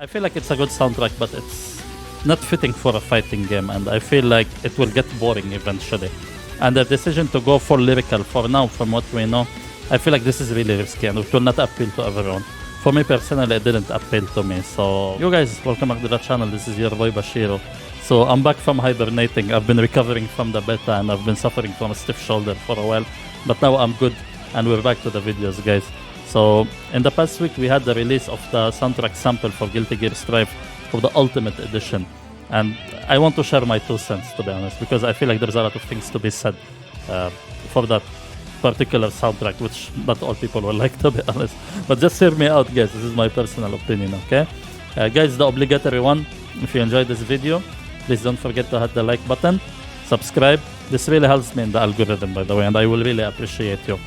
I feel like it's a good soundtrack, but it's not fitting for a fighting game, and I feel like it will get boring eventually. And the decision to go for Lyrical for now, from what we know, I feel like this is really risky and it will not appeal to everyone. For me personally, it didn't appeal to me. So you guys, welcome back to the channel. This is your boy Bashiro. So I'm back from hibernating. I've been recovering from the beta and I've been suffering from a stiff shoulder for a while, but now I'm good and we're back to the videos, guys. So in the past week we had the release of the soundtrack sample for Guilty Gear Strive for the Ultimate Edition, and I want to share my 2 cents, to be honest, because I feel like there's a lot of things to be said for that particular soundtrack, which not all people will like, to be honest. But just hear me out, guys. This is my personal opinion, okay? Guys, the obligatory one, if you enjoyed this video, please don't forget to hit the like button, subscribe. This really helps me in the algorithm, by the way, and I will really appreciate you.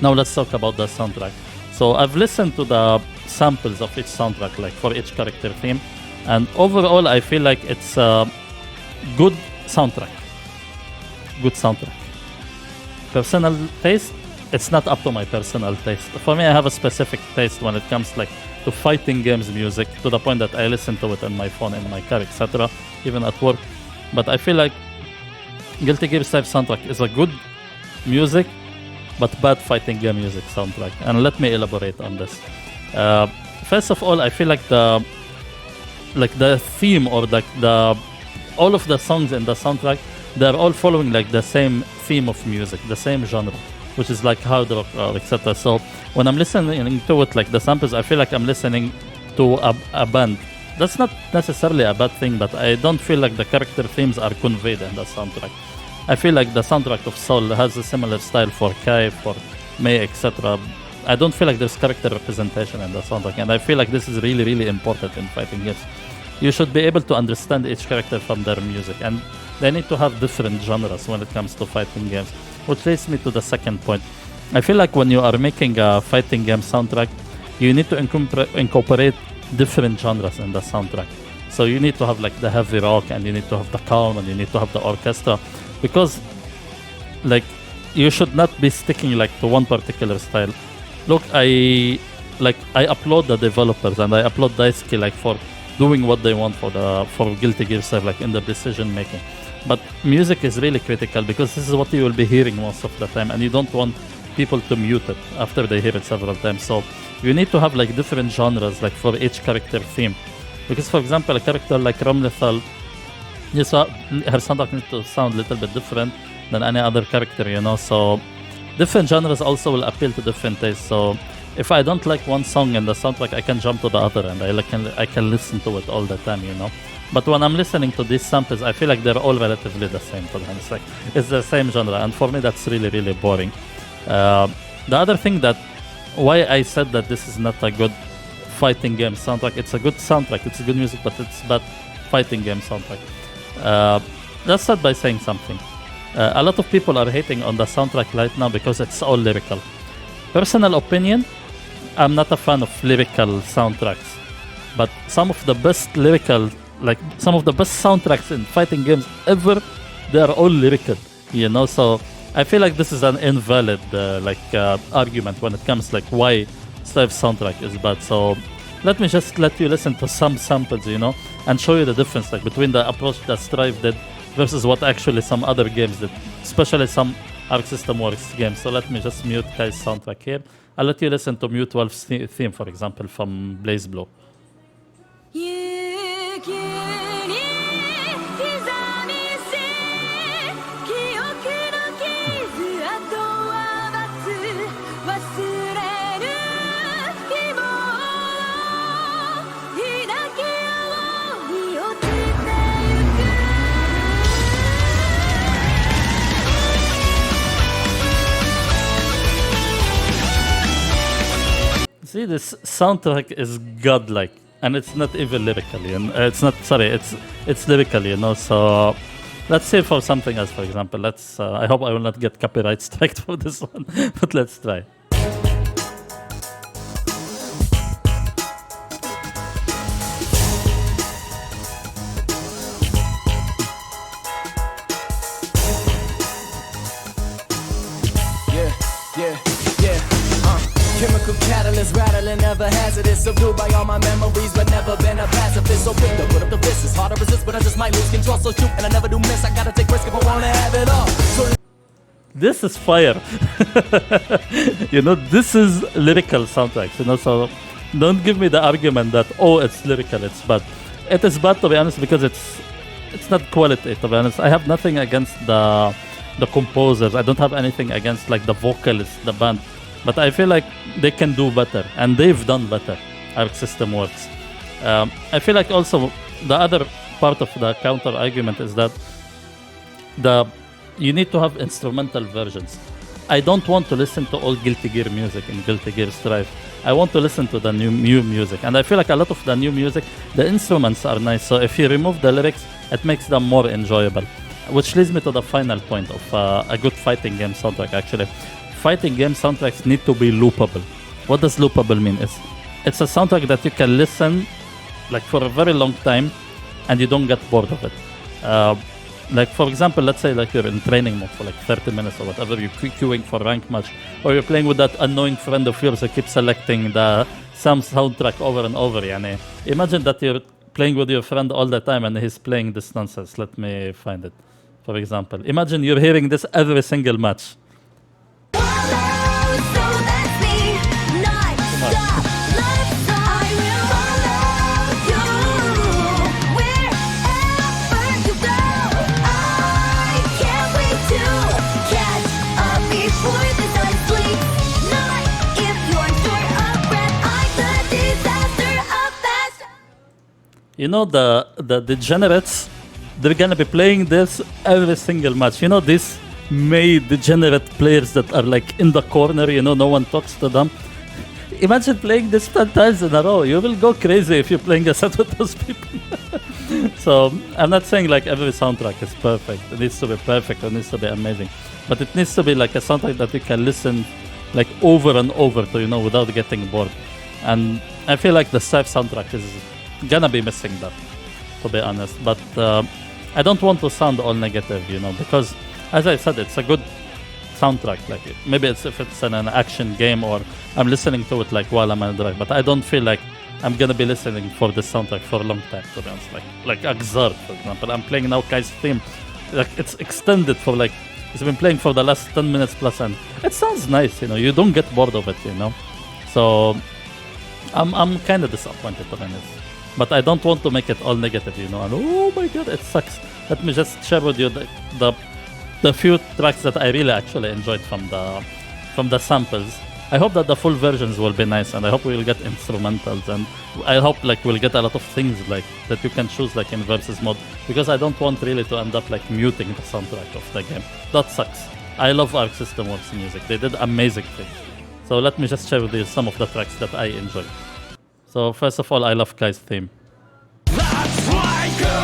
Now let's talk about the soundtrack. So I've listened to the samples of each soundtrack, like for each character theme, and overall I feel like it's a good soundtrack. Good soundtrack. Personal taste, it's not up to my personal taste. For me, I have a specific taste when it comes like to fighting games music, to the point that I listen to it on my phone, in my car, etc., even at work. But I feel like Guilty Gear Strive soundtrack is a good music, but bad fighting game music soundtrack. And let me elaborate on this. First of all, I feel like the theme, or the all of the songs in the soundtrack, they're all following like the same theme of music, the same genre, which is like hard rock, etc. So when I'm listening to it, like the samples, I feel like I'm listening to a band. That's not necessarily a bad thing, but I don't feel like the character themes are conveyed in the soundtrack. I feel like the soundtrack of Soul has a similar style for Kai, for Mei, etc. I don't feel like there's character representation in the soundtrack, and I feel like this is really, really important in fighting games. You should be able to understand each character from their music, and they need to have different genres when it comes to fighting games. Which leads me to the second point. I feel like when you are making a fighting game soundtrack, you need to incorporate different genres in the soundtrack. So you need to have like the heavy rock, and you need to have the calm, and you need to have the orchestra, because like you should not be sticking like to one particular style. Look, I applaud the developers and I applaud Daisuke like for doing what they want for Guilty Gear Strive, like in the decision making. But music is really critical, because this is what you will be hearing most of the time, and you don't want people to mute it after they hear it several times. So you need to have like different genres like for each character theme, because for example a character like Romlethal, her soundtrack needs to sound a little bit different than any other character, you know. So different genres also will appeal to different tastes. So if I don't like one song in the soundtrack, I can jump to the other, and I can listen to it all the time, you know. But when I'm listening to these samples, I feel like they're all relatively the same, to be honest. Like it's the same genre, and for me that's really, really boring. The other thing that why I said that this is not a good fighting game soundtrack, it's a good soundtrack, it's good music, but it's bad fighting game soundtrack. Let's start by saying something. A lot of people are hating on the soundtrack right now because it's all lyrical. Personal opinion, I'm not a fan of lyrical soundtracks, but some of the best lyrical, like some of the best soundtracks in fighting games ever, they are all lyrical, you know. So I feel like this is an invalid argument when it comes like why Strive soundtrack is bad. So let me just let you listen to some samples, you know, and show you the difference like between the approach that Strive did versus what actually some other games did, especially some Arc System Works games. So let me just mute Kai's soundtrack here. I'll let you listen to Mute Wolf's theme, for example, from Blaze Blue. See, this soundtrack is godlike, and it's not even lyrically, and it's lyrically, you know. So let's say for something else, for example, I hope I will not get copyright striked for this one, but let's try. Chemical catalyst rattling, never hazardous. Subdued by all my memories, but never been might lose control. So shoot, and I never do miss. I gotta take risk if I wanna have it all. So This is fire. You know, this is lyrical soundtracks, you know, so don't give me the argument that, oh, it's lyrical, it's bad. It is bad, to be honest, because it's not quality, to be honest. I have nothing against the composers. I don't have anything against like the vocalists, the band. But I feel like they can do better, and they've done better. Arc System Works. I feel like also the other part of the counter argument is that you need to have instrumental versions. I don't want to listen to all Guilty Gear music in Guilty Gear Strive. I want to listen to the new music, and I feel like a lot of the new music, the instruments are nice. So if you remove the lyrics, it makes them more enjoyable. Which leads me to the final point of a good fighting game soundtrack. Actually, fighting game soundtracks need to be loopable. What does loopable mean? It's a soundtrack that you can listen like for a very long time, and you don't get bored of it. Like for example, let's say like you're in training mode for like 30 minutes or whatever, you're queuing for rank match, or you're playing with that annoying friend of yours who keeps selecting the same soundtrack over and over. Yani. Imagine that you're playing with your friend all the time and he's playing this nonsense. Let me find it. For example, imagine you're hearing this every single match. You know, the degenerates, they're gonna be playing this every single match. You know, these May degenerate players that are like in the corner, you know, no one talks to them. Imagine playing this 10 times in a row. You will go crazy if you're playing a set with those people. So I'm not saying like every soundtrack is perfect. It needs to be perfect, it needs to be amazing. But it needs to be like a soundtrack that you can listen like over and over to, you know, without getting bored. And I feel like the Strife soundtrack is gonna be missing that, to be honest. But I don't want to sound all negative, you know, because as I said, it's a good soundtrack. Like maybe it's if it's an action game or I'm listening to it like while I'm on the drive, but I don't feel like I'm gonna be listening for this soundtrack for a long time, to be honest. Like Axard, for example. I'm playing now Kai's theme. Like it's extended for like it's been playing for the last 10 minutes plus, and it sounds nice, you know. You don't get bored of it, you know. So I'm kind of disappointed, to be honest. But I don't want to make it all negative, you know. And oh my god, it sucks. Let me just share with you the few tracks that I really actually enjoyed from the samples. I hope that the full versions will be nice, and I hope we'll get instrumentals, and I hope like we'll get a lot of things like that you can choose like in versus mode, because I don't want really to end up like muting the soundtrack of the game. That sucks. I love Arc System Works music. They did amazing things. So let me just share with you some of the tracks that I enjoy. So first of all, I love Kai's theme. that's why go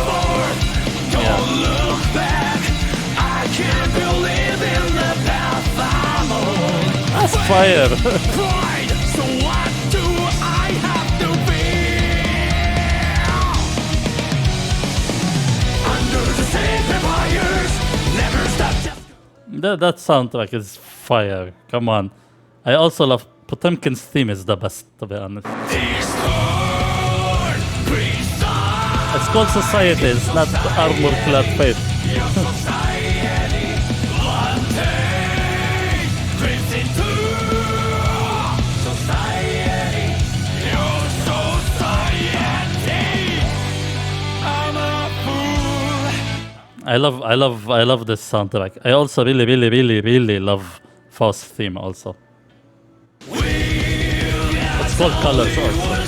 forward. Don't look back. I can't believe in the path I'm on. That's fire. Pride, so what do I have to feel? Under the sacred fires, never stop just That soundtrack is fire. Come on. I also love Potemkin's theme is the best, to be honest. It's called Society, it's not Armor Clad Faith. I love this soundtrack. I also really love Faust's theme also. It's called Colors also.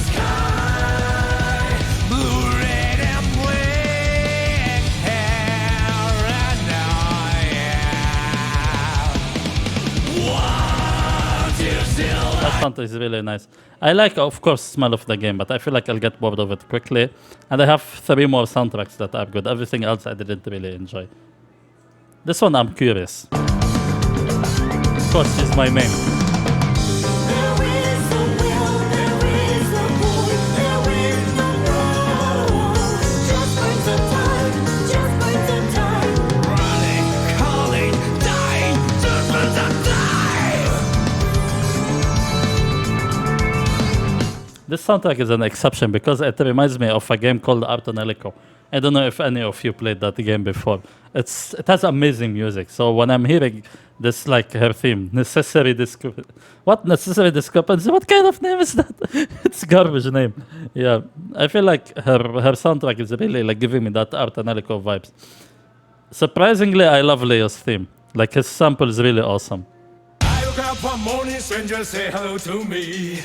That soundtrack is really nice. I like, of course, smell of the game, but I feel like I'll get bored of it quickly. And I have 3 more soundtracks that are good. Everything else I didn't really enjoy. This one I'm curious. Of course, she's my main. This soundtrack is an exception because it reminds me of a game called Art on Helico. I don't know if any of you played that game before. It has amazing music. So when I'm hearing this, like her theme, necessary discrepancy. What necessary discrepancy? What kind of name is that? It's garbage name. Yeah, I feel like her soundtrack is really like giving me that Art and Alico vibes. Surprisingly, I love Leo's theme. Like his sample is really awesome. I woke up one morning, strangers say hello to me.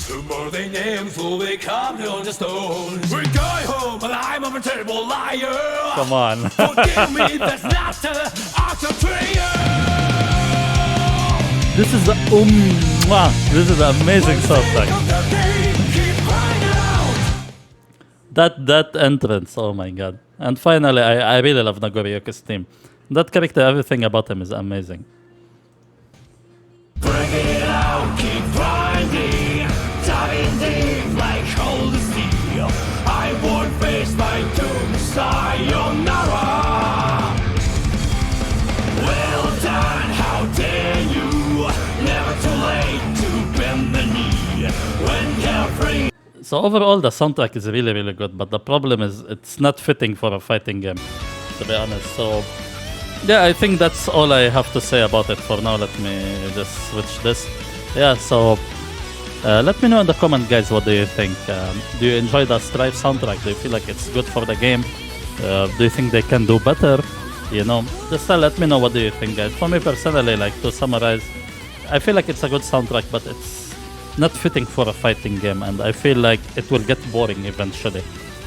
Tomorrow they name fool, they come on the stone. We're going home, but I'm a terrible liar. Come on. Forgive me, that's not the art of This is this is an amazing soundtrack. That entrance, oh my god. And finally, I really love Nagoriyuki's theme. That character, everything about him is amazing. Bring it out, keep grinding, diving deep like cold steel. I won't face my doom, sayonara. Well done, how dare you? Never too late to bend the knee. When you're free. So overall, the soundtrack is really, really good. But the problem is, it's not fitting for a fighting game, to be honest. So yeah, I think that's all I have to say about it for now. Let me just switch this. Yeah, so let me know in the comment, guys, what do you think? Do you enjoy the Strive soundtrack? Do you feel like it's good for the game? Do you think they can do better? You know, just let me know what do you think, guys. For me personally, like to summarize, I feel like it's a good soundtrack, but it's not fitting for a fighting game, and I feel like it will get boring eventually.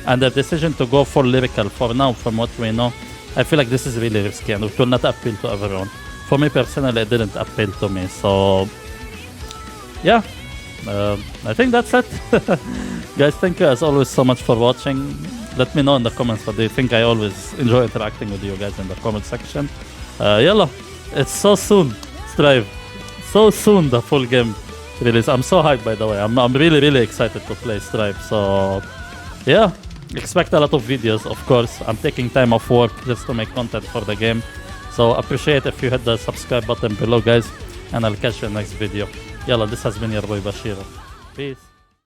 And the decision to go for Lyrical for now, from what we know, I feel like this is really risky and it will not appeal to everyone. For me personally, it didn't appeal to me. So yeah, I think that's it. Guys, thank you as always so much for watching. Let me know in the comments what do you think. I always enjoy interacting with you guys in the comment section. Yalla, it's so soon, Strive. So soon the full game release. I'm so hyped, by the way. I'm really, really excited to play Strive. So yeah, expect a lot of videos, of course. I'm taking time off work just to make content for the game. So appreciate if you hit the subscribe button below, guys. And I'll catch you in the next video. Yalla, this has been your boy Bashir. Peace.